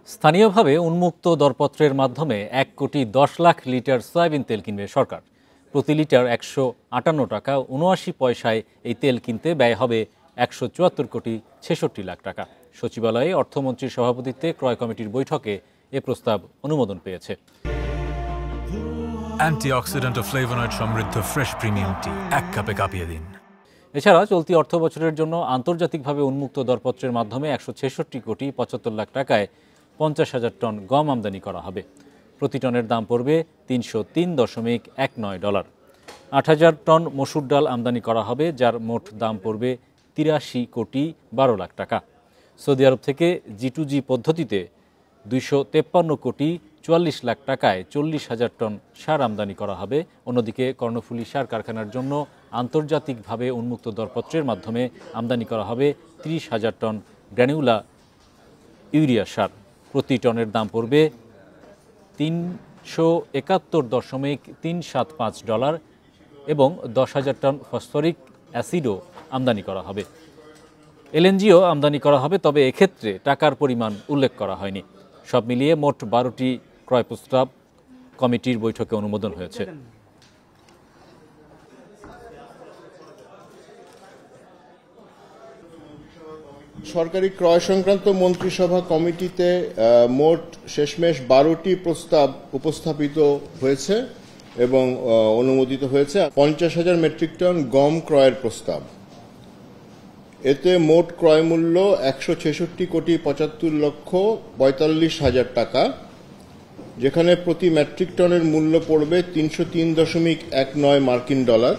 স্থানীয়ভাবে উন্মুক্ত দরপত্রের মাধ্যমে 1,10,00,000 লিটার সয়াবিন তেল কিনবে সরকার। প্রতি লিটার 158 টাকা 79 পয়সায় এই তেল কিনতে ব্যয় হবে 174,66,00,000 টাকা। সচিবালয়ে অর্থমন্ত্রীর সভাপতিত্বে ক্রয় কমিটির বৈঠকে এ প্রস্তাব অনুমোদন পেয়েছে। অ্যান্টিঅক্সিডেন্ট ও ফ্লেভোনয়েড সমৃদ্ধ ফ্রেশ প্রিমিয়াম টি এক কাপে কাঁপিয়ে দিন। এছাড়া চলতি অর্থ বছরের জন্য আন্তর্জাতিকভাবে উন্মুক্ত দরপত্রের মাধ্যমে 166,75,00,000 টাকায় 50,000 টন গম আমদানি করা হবে। প্রতি টনের দাম পড়বে $303.19। 8,000 টন মসুর ডাল আমদানি করা হবে, যার মোট দাম পড়বে $83,12,00,000 টাকা। সৌদি আরব থেকে G2G পদ্ধতিতে 253,44,00,000 টাকায় 40,000 টন সার আমদানি করা হবে। অন্যদিকে কর্ণফুলী সার কারখানার জন্য আন্তর্জাতিকভাবে উন্মুক্ত দরপত্রের মাধ্যমে আমদানি করা হবে 30,000 টন গ্র্যানুলা ইউরিয়া সার। প্রতি টনের দাম পড়বে $371.375 এবং 10,000 টন ফসফরিক অ্যাসিডও আমদানি করা হবে। এলএনজিও আমদানি করা হবে, তবে এক্ষেত্রে টাকার পরিমাণ উল্লেখ করা হয়নি। সব মিলিয়ে মোট 12টি ক্রয় প্রস্তাব কমিটির বৈঠকে অনুমোদন হয়েছে। সরকারি ক্রয় সংক্রান্ত মন্ত্রিসভা কমিটিতে মোট শেষমেশ 12টি প্রস্তাব উপস্থাপিত হয়েছে এবং অনুমোদিত হয়েছে। 50,000 মেট্রিক টন গম ক্রয়ের প্রস্তাব। এতে মোট ক্রয় মূল্য 166,75,45,000 টাকা, যেখানে প্রতি মেট্রিক টনের মূল্য পড়বে $303.19 মার্কিন ডলার।